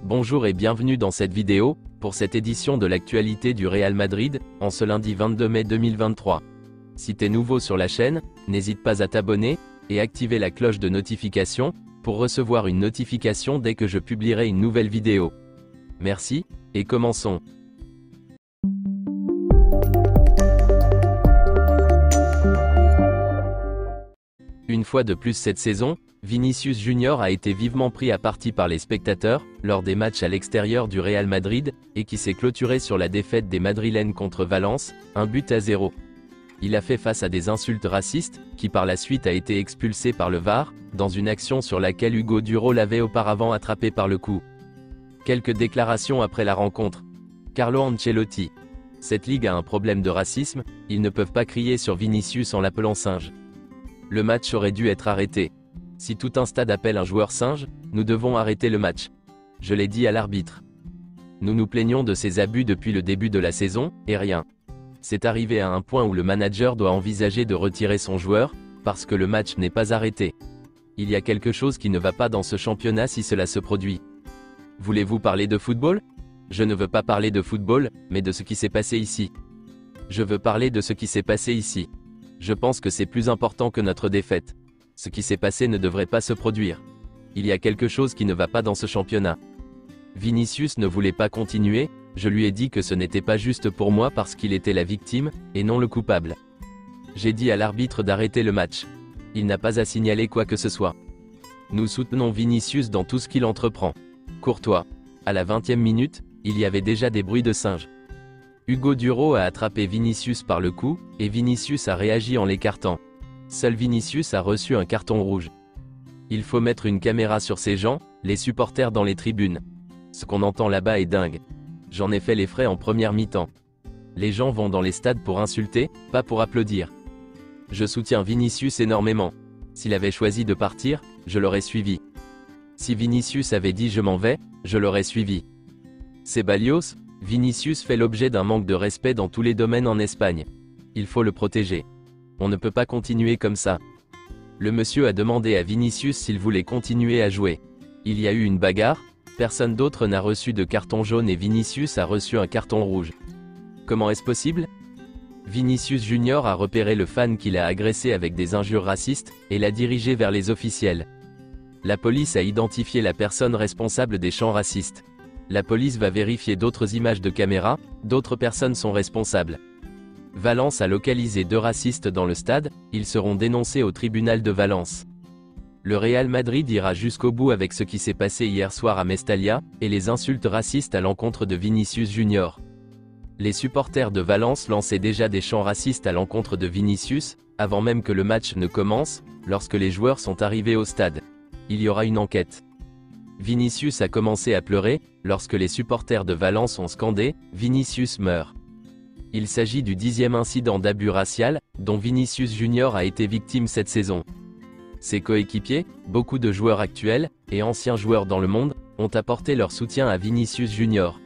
Bonjour et bienvenue dans cette vidéo, pour cette édition de l'actualité du Real Madrid, en ce lundi 22 mai 2023. Si t'es nouveau sur la chaîne, n'hésite pas à t'abonner, et activer la cloche de notification, pour recevoir une notification dès que je publierai une nouvelle vidéo. Merci, et commençons. Une fois de plus cette saison, Vinicius Junior a été vivement pris à partie par les spectateurs, lors des matchs à l'extérieur du Real Madrid, et qui s'est clôturé sur la défaite des Madrilènes contre Valence, 1-0. Il a fait face à des insultes racistes, qui par la suite a été expulsé par le VAR, dans une action sur laquelle Hugo Duro l'avait auparavant attrapé par le cou. Quelques déclarations après la rencontre. Carlo Ancelotti. Cette ligue a un problème de racisme, ils ne peuvent pas crier sur Vinicius en l'appelant singe. Le match aurait dû être arrêté. Si tout un stade appelle un joueur singe, nous devons arrêter le match. Je l'ai dit à l'arbitre. Nous nous plaignons de ces abus depuis le début de la saison, et rien. C'est arrivé à un point où le manager doit envisager de retirer son joueur, parce que le match n'est pas arrêté. Il y a quelque chose qui ne va pas dans ce championnat si cela se produit. Voulez-vous parler de football? Je ne veux pas parler de football, mais de ce qui s'est passé ici. Je veux parler de ce qui s'est passé ici. Je pense que c'est plus important que notre défaite. Ce qui s'est passé ne devrait pas se produire. Il y a quelque chose qui ne va pas dans ce championnat. Vinicius ne voulait pas continuer, je lui ai dit que ce n'était pas juste pour moi parce qu'il était la victime, et non le coupable. J'ai dit à l'arbitre d'arrêter le match. Il n'a pas à signaler quoi que ce soit. Nous soutenons Vinicius dans tout ce qu'il entreprend. Courtois. À la 20e minute, il y avait déjà des bruits de singes. Hugo Duro a attrapé Vinicius par le cou, et Vinicius a réagi en l'écartant. Seul Vinicius a reçu un carton rouge. Il faut mettre une caméra sur ces gens, les supporters dans les tribunes. Ce qu'on entend là-bas est dingue. J'en ai fait les frais en première mi-temps. Les gens vont dans les stades pour insulter, pas pour applaudir. Je soutiens Vinicius énormément. S'il avait choisi de partir, je l'aurais suivi. Si Vinicius avait dit je m'en vais, je l'aurais suivi. Ceballos, Vinicius fait l'objet d'un manque de respect dans tous les domaines en Espagne. Il faut le protéger. On ne peut pas continuer comme ça. Le monsieur a demandé à Vinicius s'il voulait continuer à jouer. Il y a eu une bagarre, personne d'autre n'a reçu de carton jaune et Vinicius a reçu un carton rouge. Comment est-ce possible? Vinicius Junior a repéré le fan qui l'a agressé avec des injures racistes, et l'a dirigé vers les officiels. La police a identifié la personne responsable des chants racistes. La police va vérifier d'autres images de caméra, d'autres personnes sont responsables. Valence a localisé 2 racistes dans le stade, ils seront dénoncés au tribunal de Valence. Le Real Madrid ira jusqu'au bout avec ce qui s'est passé hier soir à Mestalla, et les insultes racistes à l'encontre de Vinicius Junior. Les supporters de Valence lançaient déjà des chants racistes à l'encontre de Vinicius, avant même que le match ne commence, lorsque les joueurs sont arrivés au stade. Il y aura une enquête. Vinicius a commencé à pleurer, lorsque les supporters de Valence ont scandé « Vinicius meurt ». Il s'agit du 10e incident d'abus racial, dont Vinicius Junior a été victime cette saison. Ses coéquipiers, beaucoup de joueurs actuels, et anciens joueurs dans le monde, ont apporté leur soutien à Vinicius Junior.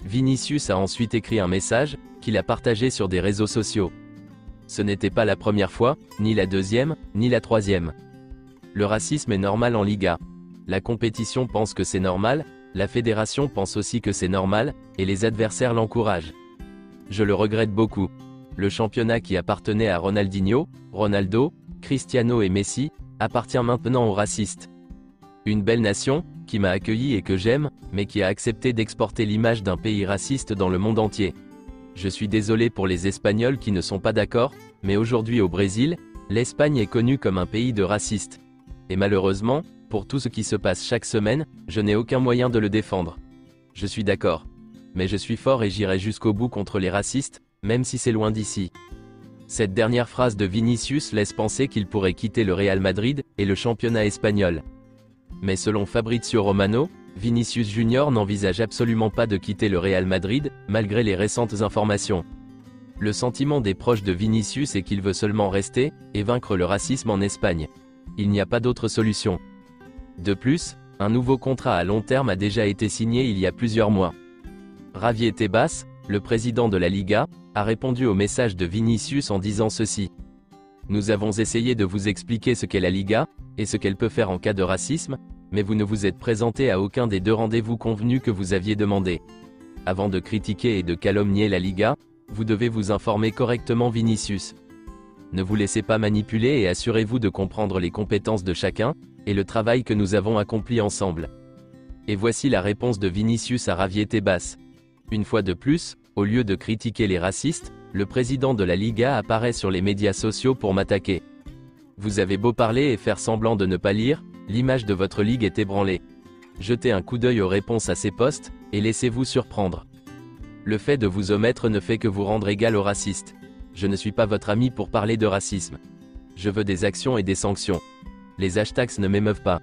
Vinicius a ensuite écrit un message, qu'il a partagé sur des réseaux sociaux. Ce n'était pas la première fois, ni la deuxième, ni la troisième. Le racisme est normal en Liga. La compétition pense que c'est normal, la fédération pense aussi que c'est normal, et les adversaires l'encouragent. Je le regrette beaucoup. Le championnat qui appartenait à Ronaldinho, Ronaldo, Cristiano et Messi, appartient maintenant aux racistes. Une belle nation, qui m'a accueilli et que j'aime, mais qui a accepté d'exporter l'image d'un pays raciste dans le monde entier. Je suis désolé pour les Espagnols qui ne sont pas d'accord, mais aujourd'hui au Brésil, l'Espagne est connue comme un pays de racistes. Et malheureusement, pour tout ce qui se passe chaque semaine, je n'ai aucun moyen de le défendre. Je suis d'accord. Mais je suis fort et j'irai jusqu'au bout contre les racistes, même si c'est loin d'ici. Cette dernière phrase de Vinicius laisse penser qu'il pourrait quitter le Real Madrid et le championnat espagnol. Mais selon Fabrizio Romano, Vinicius Junior n'envisage absolument pas de quitter le Real Madrid, malgré les récentes informations. Le sentiment des proches de Vinicius est qu'il veut seulement rester, et vaincre le racisme en Espagne. Il n'y a pas d'autre solution. De plus, un nouveau contrat à long terme a déjà été signé il y a plusieurs mois. Javier Tebas, le président de la Liga, a répondu au message de Vinicius en disant ceci. Nous avons essayé de vous expliquer ce qu'est la Liga, et ce qu'elle peut faire en cas de racisme, mais vous ne vous êtes présenté à aucun des 2 rendez-vous convenus que vous aviez demandé. Avant de critiquer et de calomnier la Liga, vous devez vous informer correctement Vinicius. Ne vous laissez pas manipuler et assurez-vous de comprendre les compétences de chacun, et le travail que nous avons accompli ensemble. Et voici la réponse de Vinicius à Javier Tebas. Une fois de plus, au lieu de critiquer les racistes, le président de la Liga apparaît sur les médias sociaux pour m'attaquer. Vous avez beau parler et faire semblant de ne pas lire, l'image de votre ligue est ébranlée. Jetez un coup d'œil aux réponses à ces posts, et laissez-vous surprendre. Le fait de vous omettre ne fait que vous rendre égal aux racistes. Je ne suis pas votre ami pour parler de racisme. Je veux des actions et des sanctions. Les hashtags ne m'émeuvent pas.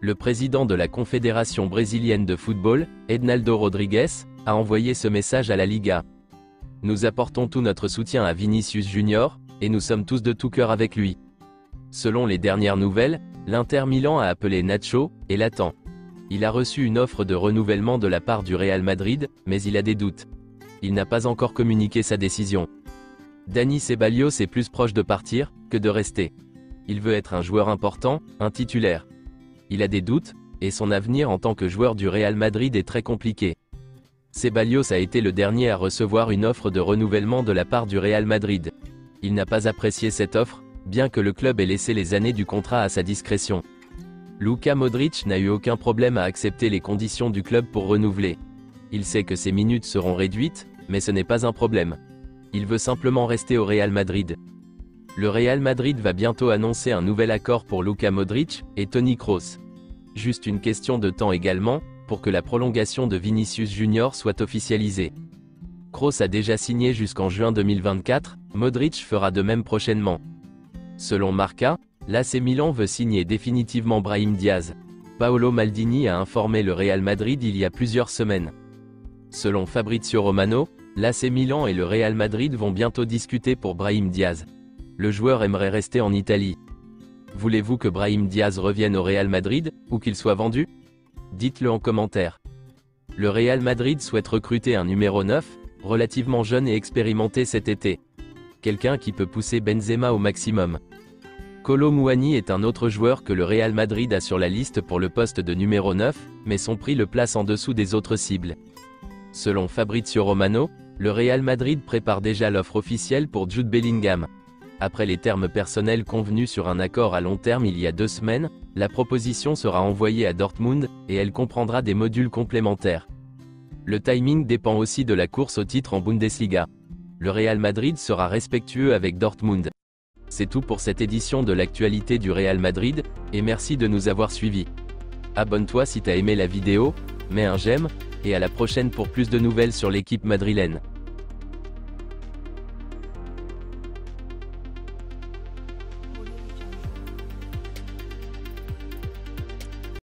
Le président de la Confédération brésilienne de football, Ednaldo Rodrigues, a envoyé ce message à la Liga. Nous apportons tout notre soutien à Vinicius Junior, et nous sommes tous de tout cœur avec lui. Selon les dernières nouvelles, l'Inter Milan a appelé Nacho, et l'attend. Il a reçu une offre de renouvellement de la part du Real Madrid, mais il a des doutes. Il n'a pas encore communiqué sa décision. Dani Ceballos est plus proche de partir, que de rester. Il veut être un joueur important, un titulaire. Il a des doutes, et son avenir en tant que joueur du Real Madrid est très compliqué. Ceballos a été le dernier à recevoir une offre de renouvellement de la part du Real Madrid. Il n'a pas apprécié cette offre, bien que le club ait laissé les années du contrat à sa discrétion. Luka Modric n'a eu aucun problème à accepter les conditions du club pour renouveler. Il sait que ses minutes seront réduites, mais ce n'est pas un problème. Il veut simplement rester au Real Madrid. Le Real Madrid va bientôt annoncer un nouvel accord pour Luka Modric et Toni Kroos. Juste une question de temps également, pour que la prolongation de Vinicius Junior soit officialisée. Kroos a déjà signé jusqu'en juin 2024, Modric fera de même prochainement. Selon Marca, l'AC Milan veut signer définitivement Brahim Diaz. Paolo Maldini a informé le Real Madrid il y a plusieurs semaines. Selon Fabrizio Romano, l'AC Milan et le Real Madrid vont bientôt discuter pour Brahim Diaz. Le joueur aimerait rester en Italie. Voulez-vous que Brahim Diaz revienne au Real Madrid, ou qu'il soit vendu? Dites-le en commentaire. Le Real Madrid souhaite recruter un numéro 9, relativement jeune et expérimenté cet été. Quelqu'un qui peut pousser Benzema au maximum. Kolo Muani est un autre joueur que le Real Madrid a sur la liste pour le poste de numéro 9, mais son prix le place en dessous des autres cibles. Selon Fabrizio Romano, le Real Madrid prépare déjà l'offre officielle pour Jude Bellingham. Après les termes personnels convenus sur un accord à long terme il y a 2 semaines, la proposition sera envoyée à Dortmund, et elle comprendra des modules complémentaires. Le timing dépend aussi de la course au titre en Bundesliga. Le Real Madrid sera respectueux avec Dortmund. C'est tout pour cette édition de l'actualité du Real Madrid, et merci de nous avoir suivis. Abonne-toi si t'as aimé la vidéo, mets un j'aime, et à la prochaine pour plus de nouvelles sur l'équipe madrilène.